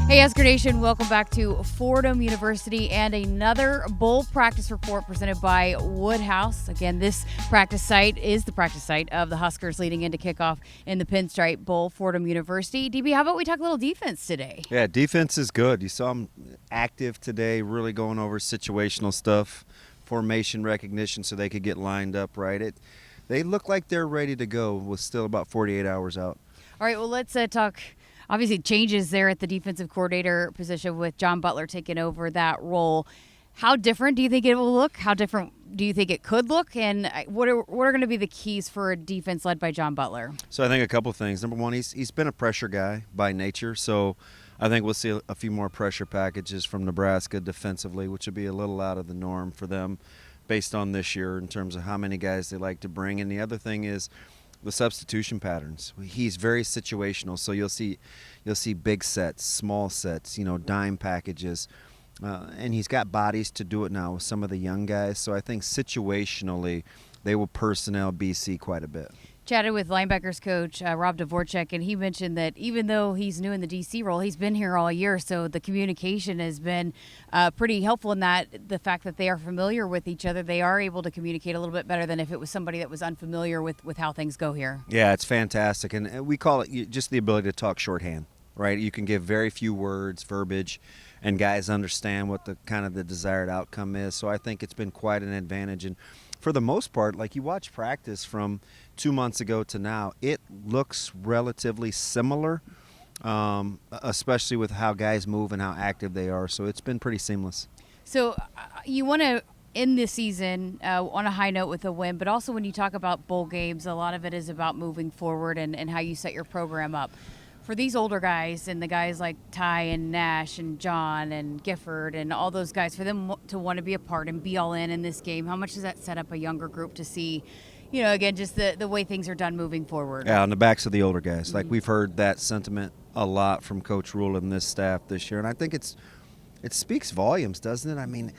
Hey, Husker Nation, welcome back to Fordham University and another bowl practice report presented by Woodhouse. Again, this practice site is the practice site of the Huskers leading into kickoff in the Pinstripe Bowl, Fordham University. DB, how about we talk a little defense today? Yeah, defense is good. You saw them active today, really going over situational stuff, formation recognition so they could get lined up right. They look like they're ready to go with still about 48 hours out. All right, well, let's talk. Obviously, changes there at the defensive coordinator position with John Butler taking over that role. How different do you think it will look? How different do you think it could look? And what are going to be the keys for a defense led by John Butler? So I think a couple things. Number one, he's been a pressure guy by nature, so I think we'll see a few more pressure packages from Nebraska defensively, which would be a little out of the norm for them based on this year in terms of how many guys they like to bring. And the other thing is the substitution patterns. He's very situational, so you'll see big sets, small sets, dime packages, and he's got bodies to do it now with some of the young guys. So I think situationally, they will personnel BC quite a bit. Chatted with linebackers coach Rob Dvorak, and he mentioned that even though he's new in the DC role, he's been here all year, so the communication has been pretty helpful in that the fact that they are familiar with each other, they are able to communicate a little bit better than if it was somebody that was unfamiliar with how things go here. Yeah, it's fantastic, and we call it just the ability to talk shorthand, right? You can give very few words, verbiage, and guys understand what the kind of the desired outcome is, so I think it's been quite an advantage. And for the most part, like you watch practice from 2 months ago to now, it looks relatively similar, especially with how guys move and how active they are. So it's been pretty seamless. So you want to end this season on a high note with a win, but also when you talk about bowl games, a lot of it is about moving forward and how you set your program up. For these older guys and the guys like Ty and Nash and John and Gifford and all those guys, for them to want to be a part and be all in this game, how much does that set up a younger group to see, again, just the way things are done moving forward? Yeah, on the backs of the older guys. Like we've heard that sentiment a lot from Coach Rule and this staff this year, and I think it speaks volumes, doesn't it? I mean,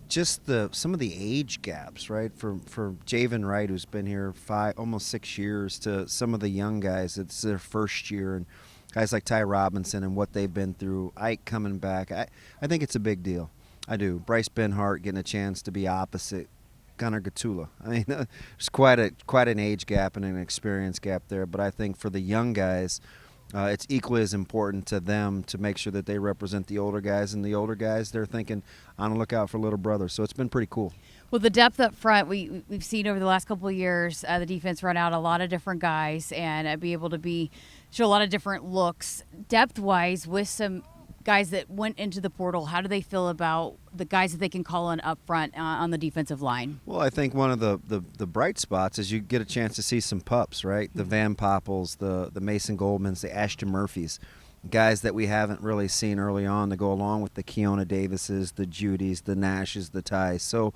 just some of the age gaps, right? For Javen Wright, who's been here almost 6 years, to some of the young guys, it's their first year, and guys like Ty Robinson and what they've been through, Ike coming back. I think it's a big deal. I do. Bryce Benhart getting a chance to be opposite Gunnar Gatula. I mean, there's quite an age gap and an experience gap there, but I think for the young guys, it's equally as important to them to make sure that they represent the older guys, and the older guys, they're thinking on the lookout for little brothers. So it's been pretty cool. Well, the depth up front, we've seen over the last couple of years, the defense run out a lot of different guys and be able to show a lot of different looks. Depth-wise, with some guys that went into the portal, how do they feel about the guys that they can call in up front on the defensive line? Well, I think one of the bright spots is you get a chance to see some pups, right? The Van Poppels, the Mason Goldmans, the Ashton Murphys, guys that we haven't really seen early on to go along with the Keona Davises, the Judys, the Nashes, the Tys. So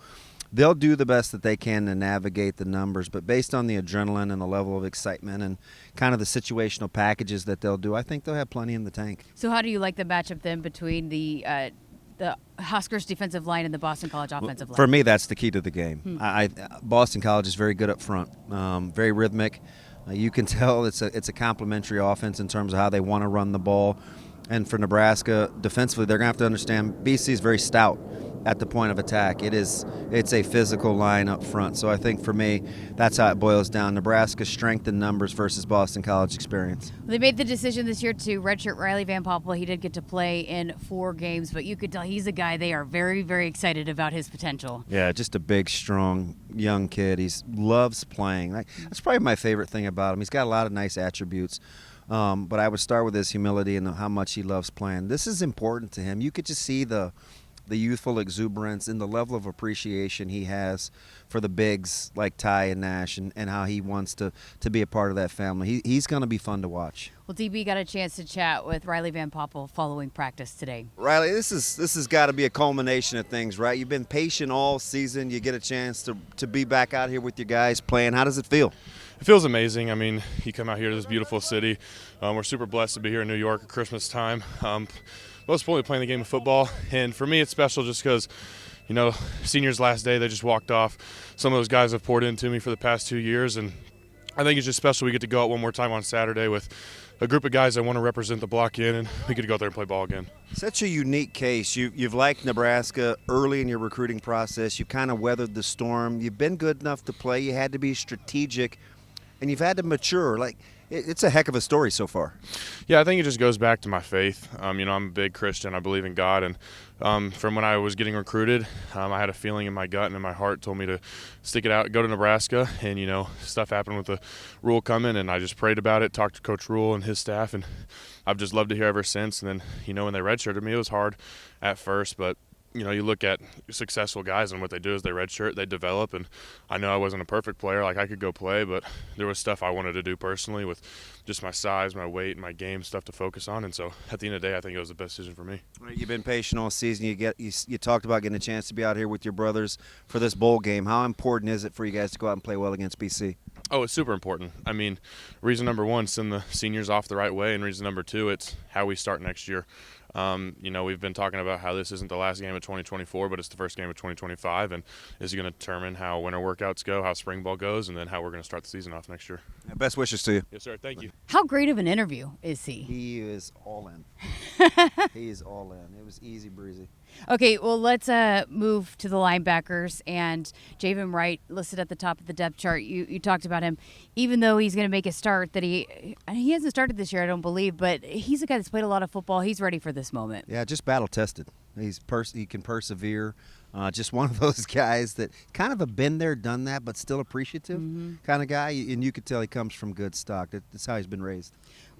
they'll do the best that they can to navigate the numbers, but based on the adrenaline and the level of excitement and kind of the situational packages that they'll do, I think they'll have plenty in the tank. So how do you like the matchup then between the Huskers defensive line and the Boston College offensive line? For me, that's the key to the game. Boston College is very good up front, very rhythmic. You can tell it's a complementary offense in terms of how they want to run the ball. And for Nebraska, defensively, they're going to have to understand BC is very stout at the point of attack. It's a physical line up front. So I think for me, that's how it boils down. Nebraska's strength in numbers versus Boston College experience. Well, they made the decision this year to redshirt Riley Van Poppel. He did get to play in 4 games, but you could tell he's a guy they are very, very excited about his potential. Yeah, just a big, strong, young kid. He loves playing. That's probably my favorite thing about him. He's got a lot of nice attributes. But I would start with his humility and how much he loves playing. This is important to him. You could just see the youthful exuberance and the level of appreciation he has for the bigs like Ty and Nash and how he wants to be a part of that family. He's going to be fun to watch. Well, DB got a chance to chat with Riley Van Poppel following practice today. Riley, this has got to be a culmination of things, right? You've been patient all season. You get a chance to be back out here with your guys playing. How does it feel? It feels amazing. I mean, you come out here to this beautiful city. We're super blessed to be here in New York at Christmas time. Most importantly, playing the game of football. And for me, it's special just because, seniors last day, they just walked off. Some of those guys have poured into me for the past 2 years, and I think it's just special we get to go out one more time on Saturday with a group of guys that want to represent the block in, and we get to go out there and play ball again. Such a unique case. You've liked Nebraska early in your recruiting process. You kind of weathered the storm. You've been good enough to play. You had to be strategic, and you've had to mature. Like, it's a heck of a story so far. Yeah, I think it just goes back to my faith. I'm a big Christian. I believe in God, and from when I was getting recruited, I had a feeling in my gut and in my heart told me to stick it out, go to Nebraska, and stuff happened with the Rule coming, and I just prayed about it, talked to Coach Rule and his staff, and I've just loved it here ever since. And then when they redshirted me, it was hard at first, but you look at successful guys and what they do is they redshirt, they develop, and I know I wasn't a perfect player. Like, I could go play, but there was stuff I wanted to do personally with just my size, my weight, and my game, stuff to focus on. And so at the end of the day, I think it was the best decision for me. You've been patient all season. You talked about getting a chance to be out here with your brothers for this bowl game. How important is it for you guys to go out and play well against BC? Oh, it's super important. I mean, reason number one, send the seniors off the right way, and reason number two, it's how we start next year. We've been talking about how this isn't the last game of 2024, but it's the first game of 2025, and is going to determine how winter workouts go, how spring ball goes, and then how we're going to start the season off next year. Best wishes to you. Yes, sir. Thank you. How great of an interview is he? He is all in. He is all in. It was easy breezy. Okay, well, let's move to the linebackers. And Javin Wright, listed at the top of the depth chart, you talked about him. Even though he's going to make a start, that he hasn't started this year, I don't believe, but he's a guy that's played a lot of football. He's ready for this moment. Yeah, just battle-tested. He can persevere. Just one of those guys that kind of have been there, done that, but still appreciative kind of guy. And you could tell he comes from good stock. That's how he's been raised.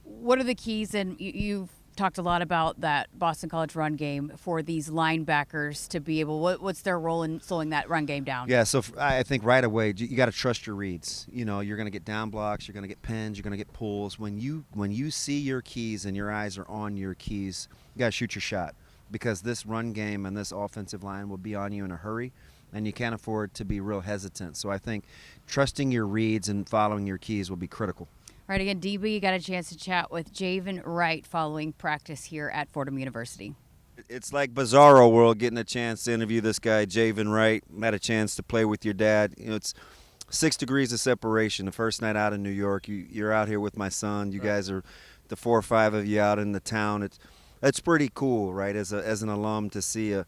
What are the keys? And you've talked a lot about that Boston College run game for these linebackers to be able. What's their role in slowing that run game down? Yeah, so I think right away you got to trust your reads. You're going to get down blocks, you're going to get pins, you're going to get pulls. When you see your keys and your eyes are on your keys, you got to shoot your shot, because this run game and this offensive line will be on you in a hurry, and you can't afford to be real hesitant. So I think trusting your reads and following your keys will be critical. All right, again, DB, you got a chance to chat with Javen Wright following practice here at Fordham University. It's like Bizarro World getting a chance to interview this guy, Javen Wright. Had a chance to play with your dad. It's 6 degrees of separation. The first night out in New York, you're out here with my son. You guys are the 4 or 5 of you out in the town. It's pretty cool, right, as an alum to see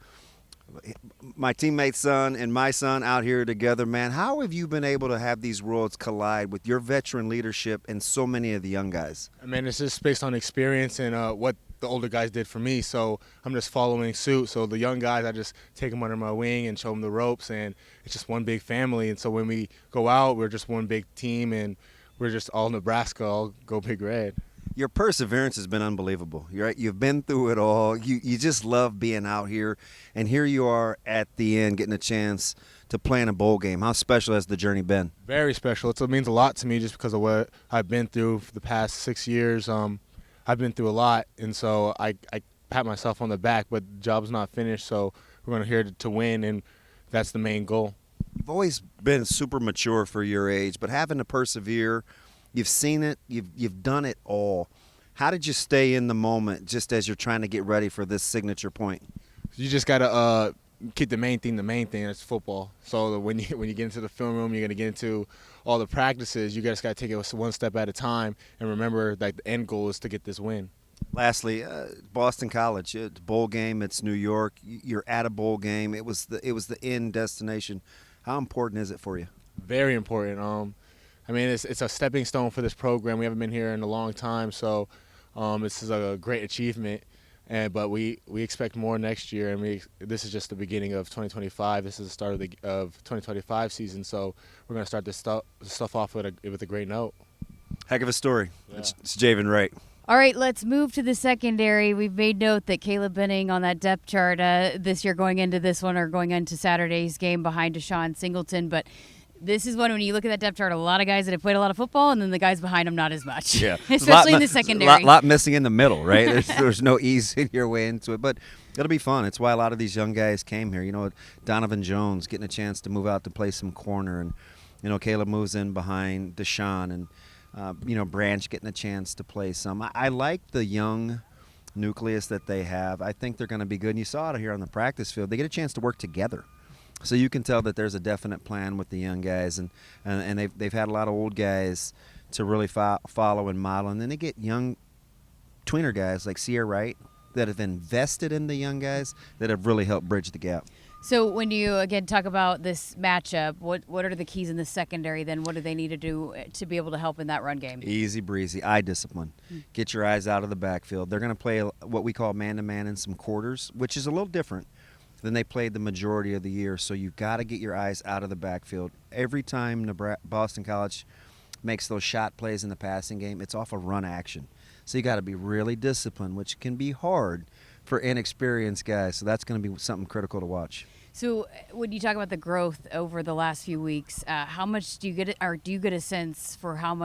my teammate's son and my son out here together. Man, how have you been able to have these worlds collide with your veteran leadership and so many of the young guys? I mean, it's just based on experience and what the older guys did for me, so I'm just following suit. So the young guys, I just take them under my wing and show them the ropes, and it's just one big family. And so when we go out, we're just one big team, and we're just all Nebraska, all go Big Red. Your perseverance has been unbelievable. You've been through it all. You just love being out here, and here you are at the end getting a chance to play in a bowl game. How special has the journey been? Very special. It means a lot to me just because of what I've been through for the past 6 years. I've been through a lot, and so I pat myself on the back, but the job's not finished, so we're going to here to win, and that's the main goal. You've always been super mature for your age, but having to persevere, you've seen it, you've done it all. How did you stay in the moment just as you're trying to get ready for this signature point? You just got to keep the main thing. It's football. So when you get into the film room, you're going to get into all the practices. You just got to take it one step at a time and remember that the end goal is to get this win. Lastly, Boston College, it's bowl game. It's New York. You're at a bowl game. It was the end destination. How important is it for you? Very important. I mean, it's a stepping stone for this program. We haven't been here in a long time, so this is a great achievement. But we expect more next year, and this is just the beginning of 2025. This is the start of the 2025 season, so we're going to start this stuff off with a great note. Heck of a story. Yeah. It's Javen Wright. All right, let's move to the secondary. We've made note that Caleb Benning on that depth chart this year going into this one or going into Saturday's game behind Deshaun Singleton, but this is one when you look at that depth chart, a lot of guys that have played a lot of football, and then the guys behind them not as much. Yeah, especially in the secondary. A lot missing in the middle, right? There's no easing your way into it, but it'll be fun. It's why a lot of these young guys came here. Donovan Jones getting a chance to move out to play some corner, and Caleb moves in behind Deshaun, and Branch getting a chance to play some. I like the young nucleus that they have. I think they're going to be good. And you saw it here on the practice field. They get a chance to work together. So you can tell that there's a definite plan with the young guys, and they've had a lot of old guys to really follow and model, and then they get young tweener guys like Sierra Wright that have invested in the young guys that have really helped bridge the gap. So when you, again, talk about this matchup, what are the keys in the secondary then? What do they need to do to be able to help in that run game? Easy breezy, eye discipline. Get your eyes out of the backfield. They're going to play what we call man-to-man in some quarters, which is a little different than they played the majority of the year. So you've got to get your eyes out of the backfield. Every time Boston College makes those shot plays in the passing game, it's off a run action. So you got to be really disciplined, which can be hard for inexperienced guys. So that's going to be something critical to watch. So when you talk about the growth over the last few weeks, how much do you get, or do you get a sense for how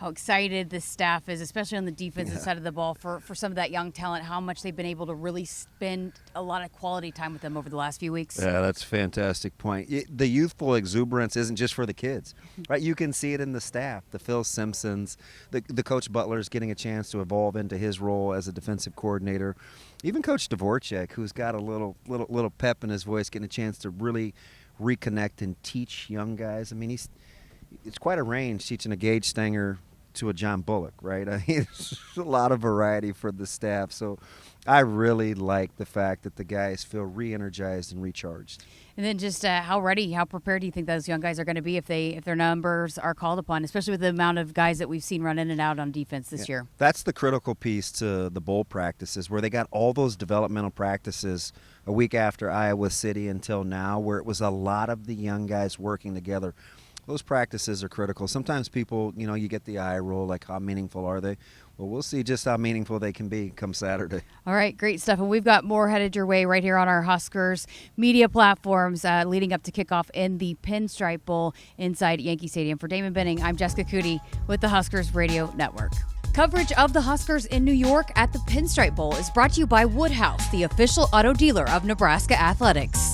excited the staff is, especially on the defensive side of the ball, for some of that young talent, how much they've been able to really spend a lot of quality time with them over the last few weeks? Yeah, that's a fantastic point. The youthful exuberance isn't just for the kids, right? You can see it in the staff, the Phil Simpsons, the Coach Butler's getting a chance to evolve into his role as a defensive coordinator. Even Coach Dvorak, who's got a little pep in his voice, getting a chance to really reconnect and teach young guys. I mean, it's quite a range teaching a Gage Stenger to a John Bullock, right? I mean, it's a lot of variety for the staff. So I really like the fact that the guys feel re-energized and recharged. And then just how prepared do you think those young guys are going to be if their numbers are called upon, especially with the amount of guys that we've seen run in and out on defense this year? That's the critical piece to the bowl practices, where they got all those developmental practices a week after Iowa City until now, where it was a lot of the young guys working together. Those practices are critical. Sometimes people, you get the eye roll, like how meaningful are they? Well, we'll see just how meaningful they can be come Saturday. All right, great stuff. And we've got more headed your way right here on our Huskers media platforms leading up to kickoff in the Pinstripe Bowl inside Yankee Stadium. For Damon Benning, I'm Jessica Coody with the Huskers Radio Network. Coverage of the Huskers in New York at the Pinstripe Bowl is brought to you by Woodhouse, the official auto dealer of Nebraska Athletics.